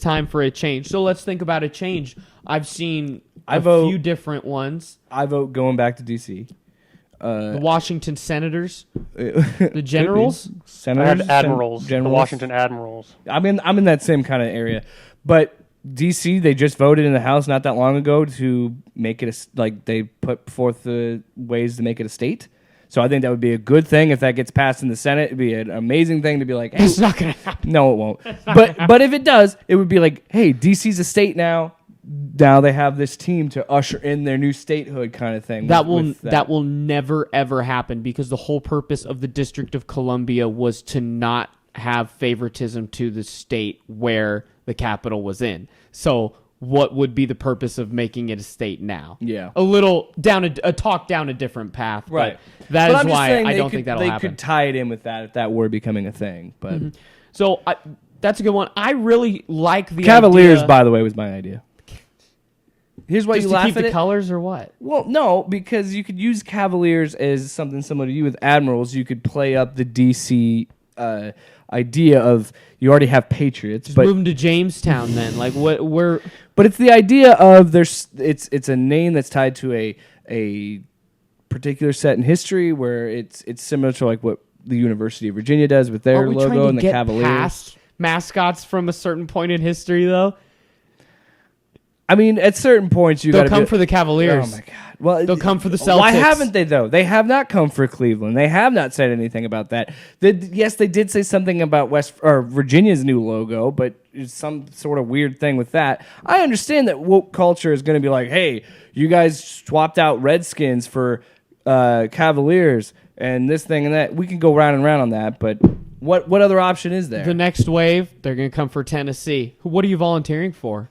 time for a change. So let's think about a change. I've seen few different ones. I vote going back to D.C. The Washington Senators, the Generals, Senators, Admirals, the Washington Admirals. I'm in that same kind of area, but D.C. they just voted in the House not that long ago to make it they put forth the ways to make it a state. So I think that would be a good thing if that gets passed in the Senate. It'd be an amazing thing to be like, hey, it's not gonna happen. No, it won't. But if it does, it would be like, hey, DC's a state now. Now they have this team to usher in their new statehood kind of thing. That will never ever happen because the whole purpose of the District of Columbia was to not have favoritism to the state where the capital was in. So what would be the purpose of making it a state now? Yeah. A little down a talk down a different path. Right. That is why I don't think that'll happen. They could tie it in with that if that were becoming a thing. But So that's a good one. I really like the Cavaliers, idea. by the way, was my idea. Here's why Just you to laugh keep at the it. colors or what? Well, no, because you could use Cavaliers as something similar to you with Admirals. You could play up the DC idea of you already have Patriots, Just but move them to Jamestown then. Like what? We're but it's the idea of it's a name that's tied to a particular set in history where it's similar to like what the University of Virginia does with their logo and the Cavaliers. Past mascots from a certain point in history though. I mean, at certain points They'll come for the Cavaliers. Oh my God! Well, they'll come for the Celtics. Why haven't they though? They have not come for Cleveland. They have not said anything about that. Yes, they did say something about Virginia's new logo, but it's some sort of weird thing with that. I understand that woke culture is going to be like, "Hey, you guys swapped out Redskins for Cavaliers and this thing and that." We can go round and round on that, but what other option is there? The next wave, they're going to come for Tennessee. What are you volunteering for?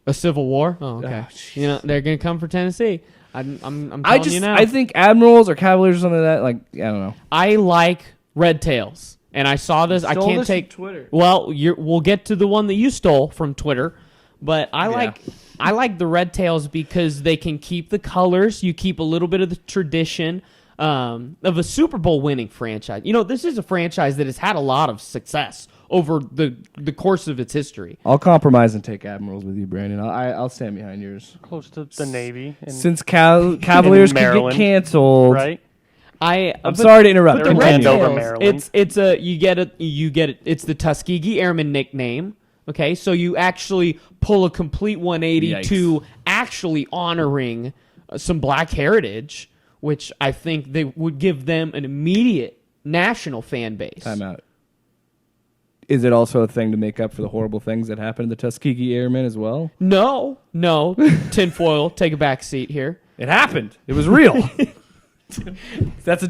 A civil war? Oh, okay. Oh, they're going to come for Tennessee. I'm telling you now. I think Admirals or Cavaliers or something like that. Like, I don't know. I like Red Tails, and I saw this. I can't take Twitter. Well, we'll get to the one that you stole from Twitter, but I like the Red Tails because they can keep the colors. You keep a little bit of the tradition of a Super Bowl winning franchise. You know, this is a franchise that has had a lot of success over the course of its history. I'll compromise and take Admirals with you, Brandon. I'll stand behind yours. Close to the Navy. Since Cavaliers could get canceled, right? I'm sorry to interrupt. But the Red Red Tails, Tails, Maryland. you get it. It's the Tuskegee Airmen nickname. Okay, so you actually pull a complete 180 Yikes. to actually honoring some black heritage, which I think they would give them an immediate national fan base. Time out. Is it also a thing to make up for the horrible things that happened to the Tuskegee Airmen as well? No. Tinfoil, take a back seat here. It happened. It was real. That's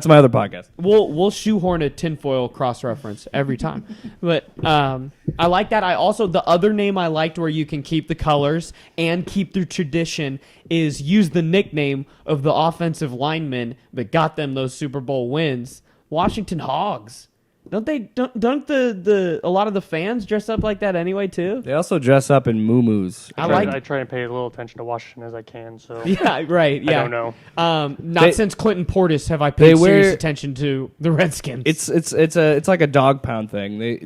my other podcast. We'll shoehorn a tinfoil cross reference every time. But I like that. I also, the other name I liked where you can keep the colors and keep the tradition is use the nickname of the offensive lineman that got them those Super Bowl wins, Washington Hogs. Don't the a lot of the fans dress up like that anyway too? They also dress up in muumuus. I try and pay a little attention to Washington as I can. So Yeah, right. Yeah, I don't know. Not since Clinton Portis have I paid serious attention to the Redskins. It's like a dog pound thing. They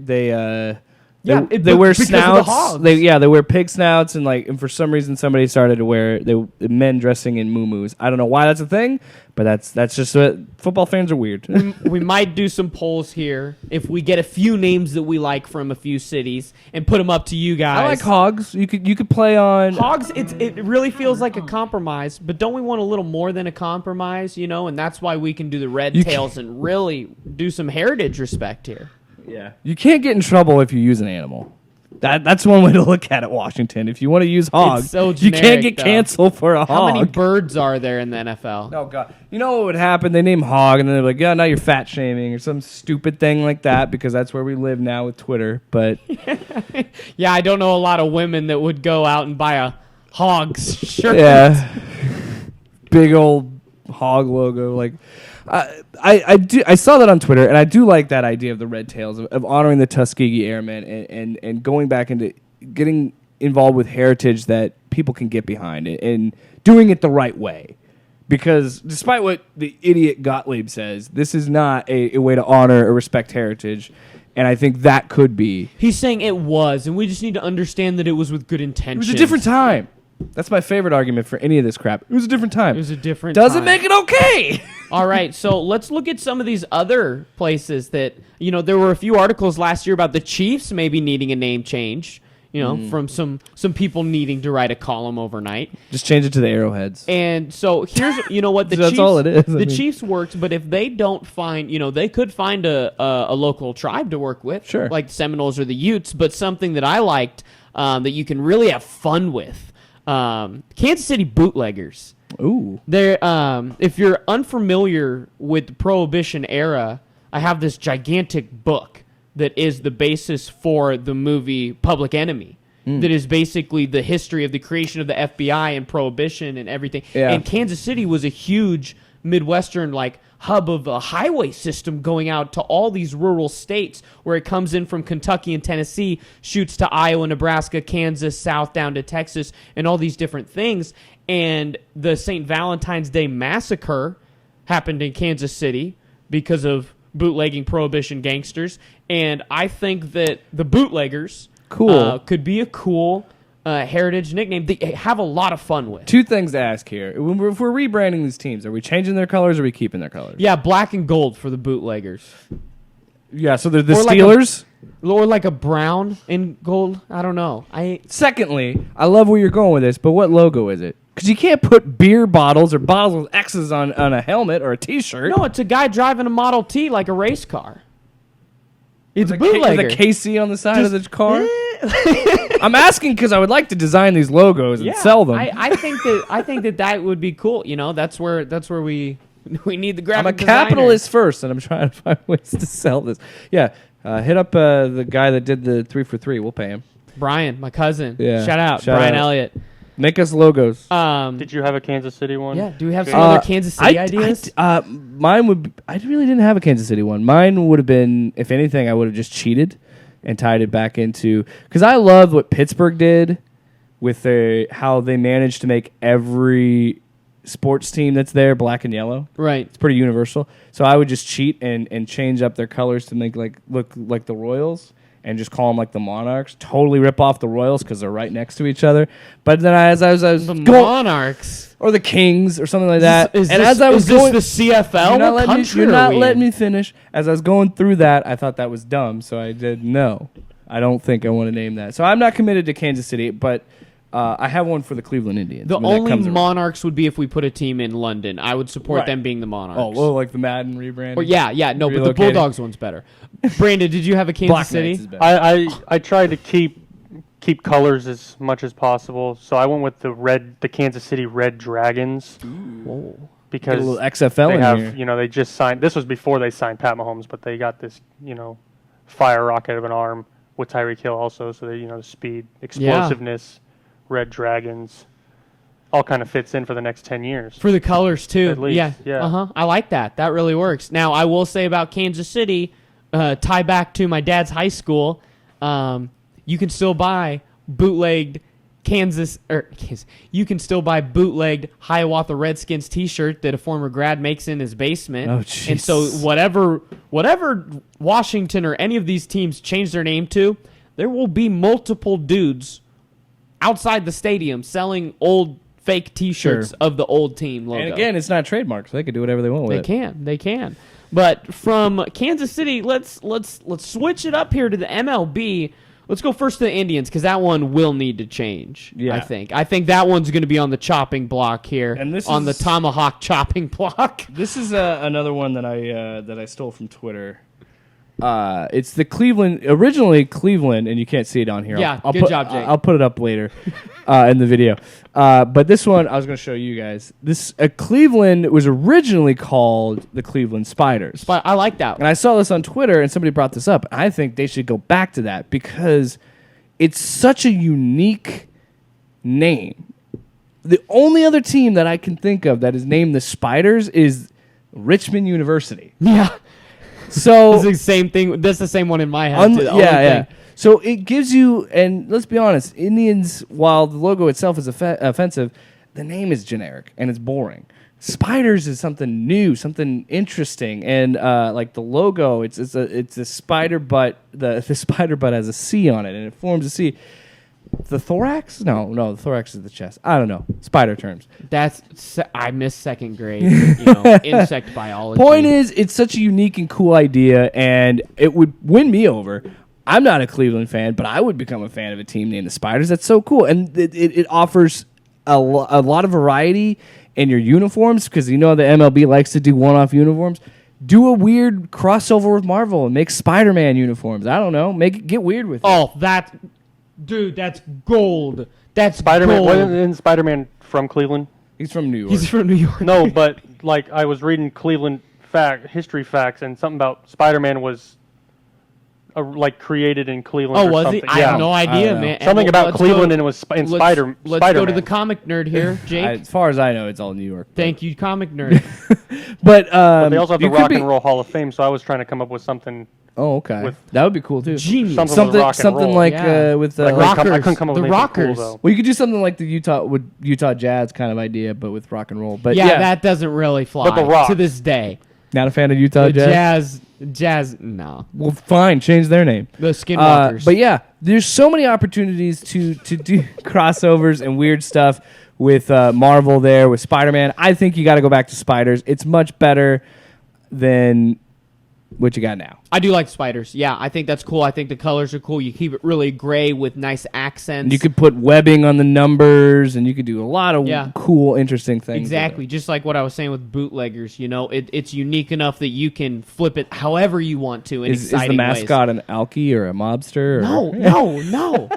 they wear because of the snouts. hogs. They wear pig snouts and for some reason somebody started to wear men dressing in muumuus. I don't know why that's a thing, but that's just what football fans are weird. We might do some polls here if we get a few names that we like from a few cities and put them up to you guys. I like Hogs. You could play on Hogs. It really feels like a compromise, but don't we want a little more than a compromise? You know, and that's why we can do the Red Tails and really do some heritage respect here. Yeah, you can't get in trouble if you use an animal. That's one way to look at it, Washington. If you want to use hogs, so you can't get canceled for a hog. How many birds are there in the NFL? Oh, God. You know what would happen? They name hog, and then they're like, yeah, now you're fat shaming or some stupid thing like that because that's where we live now with Twitter. But yeah, I don't know a lot of women that would go out and buy a Hogs shirt. Yeah. Big old hog logo. Like, I saw that on Twitter, and I do like that idea of the Red Tails, of honoring the Tuskegee Airmen and going back into getting involved with heritage that people can get behind and doing it the right way. Because despite what the idiot Gottlieb says, this is not a way to honor or respect heritage. And I think that could be. He's saying it was, and we just need to understand that it was with good It intentions. was a different time. That's my favorite argument for any of this crap. It was a different time. It was a different Doesn't time. make it okay. All right, so let's look at some of these other places that, there were a few articles last year about the Chiefs maybe needing a name change, from some people needing to write a column overnight. Just change it to the Arrowheads. And so here's, what the That's Chiefs, all it is. The Chiefs worked, but if they don't find, they could find a local tribe to work with, Sure, like the Seminoles or the Utes. But something that I liked that you can really have fun with, Kansas City Bootleggers. Ooh, They're if you're unfamiliar with the Prohibition era, I have this gigantic book that is the basis for the movie Public Enemy. That is basically the history of the creation of the FBI and Prohibition and everything. Yeah. And Kansas City was a huge Midwestern hub of a highway system going out to all these rural states where it comes in from Kentucky and Tennessee, shoots to Iowa, Nebraska, Kansas, south down to Texas, and all these different things. And the St. Valentine's Day Massacre happened in Kansas City because of bootlegging Prohibition gangsters. And I think that the Bootleggers could be a cool heritage nickname that you have a lot of fun with. Two things to ask here. If we're rebranding these teams, are we changing their colors or are we keeping their colors? Yeah, black and gold for the Bootleggers. Yeah, so they're the Or Steelers? Or like a brown and gold. I don't know. Secondly, I love where you're going with this, but what logo is it? Because you can't put beer bottles or bottles with X's on a helmet or a T-shirt. No, it's a guy driving a Model T like a race car. It's a With bootlegger. a KC on the side of the car. I'm asking because I would like to design these logos and sell them. I think that would be cool. That's where we need the graphic I'm a designer. capitalist first, and I'm trying to find ways to sell this. Yeah, hit up the guy that did the 3 for 3. We'll pay him. Brian, my cousin. Yeah. Shout out, Shout Brian out. Elliott. Make us logos. Did you have a Kansas City one? Yeah. Do we have some other Kansas City ideas? Mine would. I really didn't have a Kansas City one. Mine would have been, if anything, I would have just cheated and tied it back into, because I love what Pittsburgh did with how they managed to make every sports team that's there black and yellow. Right. It's pretty universal. So I would just cheat and change up their colors to make look like the Royals. And just call them like the Monarchs. Totally rip off the Royals because they're right next to each other. But then as I was The going, Monarchs. or the Kings or something like that. Is and this, as I was is going, this the CFL? you're not letting me finish. As I was going through that, I thought that was dumb, so I did no. I don't think I want to name that. So I'm not committed to Kansas City, but I have one for the Cleveland Indians. The when that only comes around. Monarchs would be if we put a team in London. I would support Right. them being the Monarchs. Oh, well, like the Madden rebrand. Or no, but the Relocating. Bulldogs one's better. Brandon, did you have a Kansas Black City? Knights is better. I tried to keep colors as much as possible, so I went with the Kansas City Red Dragons. Whoa. Get a Because little XFL they in have, here. they just signed. This was before they signed Pat Mahomes, but they got this, fire rocket of an arm with Tyreek Hill also. So they, the speed, explosiveness, Red Dragons, all kind of fits in for the next 10 years. For the colors too. At least, yeah. Uh-huh. I like that. That really works. Now, I will say about Kansas City, tie back to my dad's high school, you can still buy bootlegged you can still buy bootlegged Hiawatha Redskins t-shirt that a former grad makes in his basement. Oh, and so whatever Washington or any of these teams change their name to, there will be multiple dudes outside the stadium selling old fake t-shirts Sure. of the old team logo. And again, it's not trademarked, so they can do whatever they want with it. They can. But from Kansas City, let's switch it up here to the MLB. Let's go first to the Indians because that one will need to change. Yeah. I think that one's going to be on the chopping block here, And this on the is- tomahawk chopping block. This is another one that I stole from Twitter. It's the originally Cleveland, and you can't see it on here. Yeah, I'll good job, Jake. I'll put it up later in the video. But this one, I was going to show you guys. Cleveland was originally called the Cleveland Spiders. But I like that. And I saw this on Twitter, and somebody brought this up. I think they should go back to that because it's such a unique name. The only other team that I can think of that is named the Spiders is Richmond University. Yeah. So It's the same thing. That's the same one in my head. Too. The only yeah. thing. So it gives you, and let's be honest, Indians, while the logo itself is offensive, the name is generic and it's boring. spiders is something new, something interesting, and like the logo, it's a spider butt. The spider butt has a C on it, and it forms a C. The thorax? No, the thorax is the chest. I don't know. Spider terms. I missed second grade. Insect biology. Point is, it's such a unique and cool idea, and it would win me over. I'm not a Cleveland fan, but I would become a fan of a team named the Spiders. That's so cool, and it offers a lot of variety in your uniforms, because the MLB likes to do one-off uniforms. Do a weird crossover with Marvel and make Spider-Man uniforms. I don't know. Get weird with it. Oh, dude, that's gold. That's Spider-Man. gold. Wasn't Spider-Man from Cleveland? He's from New York. He's from New York. No, but like I was reading Cleveland history facts, and something about Spider-Man was like created in Cleveland. Oh, or was something. he? I have no idea, man. Something about Cleveland, and it was Let's Spider-Man. go to the comic nerd here, Jake. As far as I know, it's all New York. Thank you, comic nerd. But they also have the Rock and Roll Hall of Fame, so I was trying to come up with something. Oh, okay. That would be cool too. Genius. Something with rock and roll. like Yeah. with Like, Rockers. I couldn't come up with The anything Rockers. cool, though. well, you could do something like the Utah Jazz kind of idea, but with rock and roll. But yeah, that doesn't really fly But the Rock. to this day. not a fan of Utah The Jazz. Jazz, no. Well, fine, change their name. The Skinwalkers. But yeah, there's so many opportunities to do crossovers and weird stuff with Marvel there, with Spider-Man. I think you got to go back to Spiders. It's much better than what you got now. I do like spiders. Yeah, I think that's cool. I think the colors are cool. You keep it really gray with nice accents. You could put webbing on the numbers, and you could do a lot of Yeah. cool, interesting things. Exactly, just like what I was saying with bootleggers. It's unique enough that you can flip it however you want to in Is the exciting mascot an alkie or a mobster? Or? No.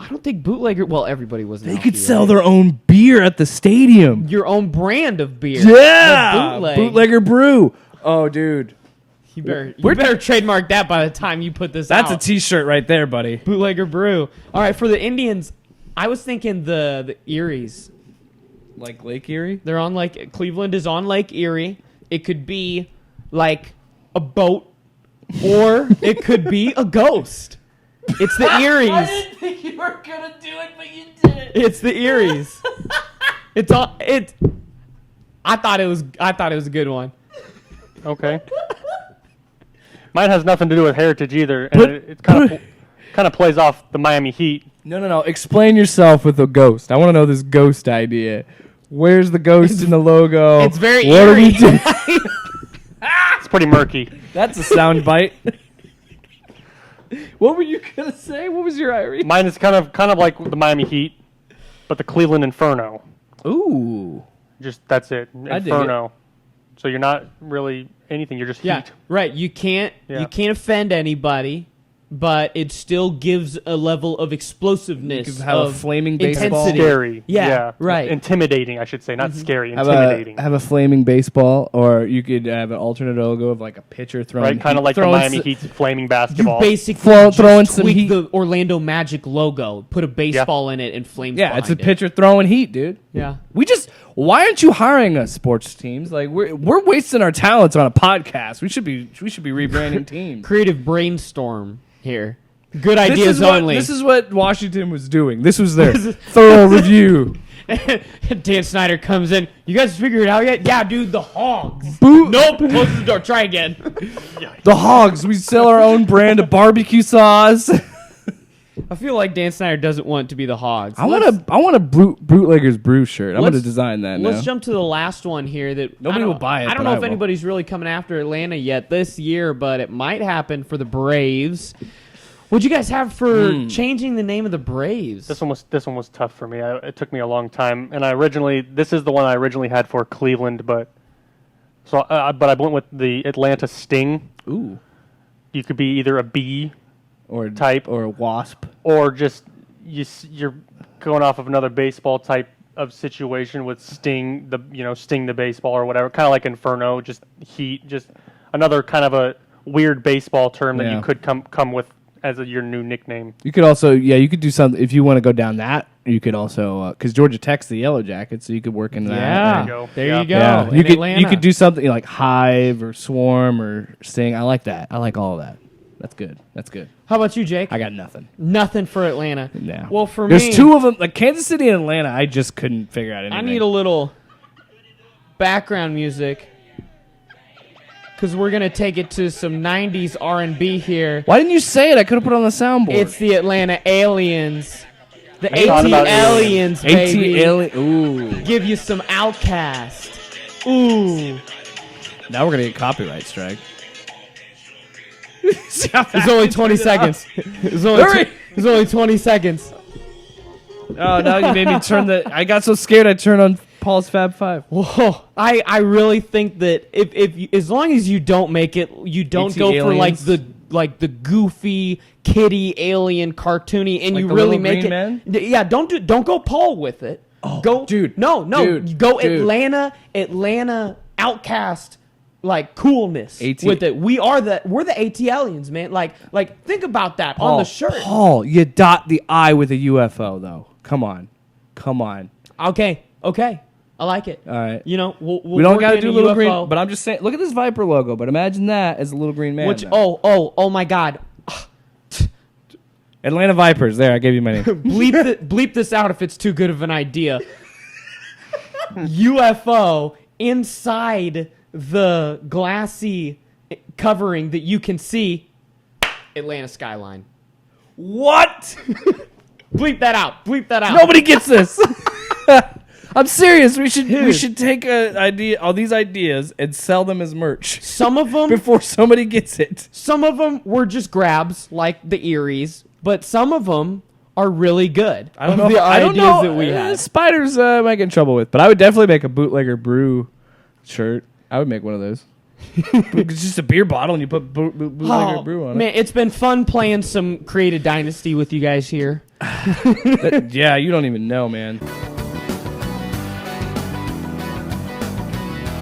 I don't think bootlegger. Well, everybody was. They could sell their own beer at the stadium. your own brand of beer. Yeah, The bootleg. bootlegger brew. Oh, dude, You better trademark that by the time you put this that's out. a T-shirt right there, buddy. Bootlegger brew. All right, for the Indians, I was thinking the Eries. Like Lake Erie. They're on Cleveland is on Lake Erie. It could be like a boat, or it could be a ghost. It's the Eries. I didn't think you were gonna do it, but you did it. It's the Eries. It's all it. I thought it was a good one. Okay. Mine has nothing to do with heritage either, and But- it kind of plays off the Miami Heat. No. Explain yourself with a ghost. I want to know this ghost idea. Where's the ghost in the logo? It's very What are we eerie. doing? It's pretty murky. That's a sound bite. What were you gonna say? What was your Irie? Mine is kind of like the Miami Heat, but the Cleveland Inferno. Ooh. Just that's it. I dig Inferno. So you're not really anything. You're just Yeah, heat. right. You can't Yeah. offend anybody, but it still gives a level of explosiveness. You could have a of flaming baseball. intensity. Scary. Yeah, right. Intimidating, I should say, not scary. Have Intimidating. a flaming baseball, or you could have an alternate logo of like a pitcher throwing. Right, kind of like the Miami Heat's flaming You basketball. basically throwing just some tweak heat. the Orlando Magic logo, put a baseball in it, and flames. Yeah, it's a behind it. pitcher throwing heat, dude. Yeah. Why aren't you hiring us, sports teams? Like we're wasting our talents on a podcast. We should be rebranding teams. Creative brainstorm here. Good ideas only. This is what Washington was doing. This was their thorough review. Dan Snyder comes in. You guys figured it out yet? Yeah, dude. The Hogs. Boo- Nope. Close the door. Try again. The Hogs. We sell our own brand of barbecue sauce. I feel like Dan Snyder doesn't want it to be the Hogs. I want a bootleggers brew shirt. I'm going to Let's- design that now. Let's jump to the last one here. That Nobody will buy it, I don't but know I if will. anybody's really coming after Atlanta yet this year, but it might happen for the Braves. What'd you guys have for changing the name of the Braves? This one was tough for me. It took me a long time, and this is the one I originally had for Cleveland, but I went with the Atlanta Sting. Ooh. You could be either a bee Or type or a wasp. or just you're going off of another baseball type of situation with Sting the baseball or whatever, kind of like Inferno, just heat, just another kind of a weird baseball term that Yeah. you could come with as your new nickname. You could also, you could do something if you want to go down that. You could also, because Georgia Tech's the Yellow Jackets, so you could work in that. Yeah, There you go. there Yeah. you go. Yeah, In you Atlanta. could do something like Hive or Swarm or Sting. I like that. I like all of that. That's good. That's good. How about you, Jake? I got nothing. Nothing for Atlanta. No. Well, for me, There's two of them, like Kansas City and Atlanta. I just couldn't figure out anything. I need a little. background music because we're gonna take it to some '90s R&B here. Why didn't you say it? I could have put it on the soundboard. It's the Atlanta Aliens, the thought AT about Aliens, baby. AT-Alien. Ooh. Give you some Outcast. Ooh. Now we're gonna get copyright strike. It's only 20 seconds. It's only 20 seconds. Oh, now you made me turn the. I got so scared I turned on Paul's Fab Five. Whoa! I really think that if you, as long as you don't make it, you don't AT go for aliens. the goofy kitty alien cartoony, and Like you the really little make green it. man? Yeah, don't go Paul with it. Oh, go, dude. No, Dude, go dude. Atlanta Outcast. Like coolness AT with it. We're the AT aliens, man. Like think about that on the shirt. Paul, you dot the I with a UFO though. Come on. Okay. I like it. All right. You know, we'll We don't work got to in do a little UFO. green. But I'm just saying. Look at this Viper logo. But imagine that as a little green man. Which though. oh my God. Atlanta Vipers. There, I gave you my name. bleep this out if it's too good of an idea. UFO inside the glassy covering that you can see. Atlanta skyline. What? Bleep that out. Nobody gets this. I'm serious. We Dude. should take all these ideas and sell them as merch Some of them before somebody gets it. Some of them were just grabs, like the Eries, but some of them are really good. I don't know. The I don't ideas know. that we had. Spiders might get in trouble with, but I would definitely make a bootlegger brew shirt. I would make one of those. It's just a beer bottle and you put bootlegger brew on Man, it's been fun playing some Creative Dynasty with you guys here. it. Yeah, you don't even know, man.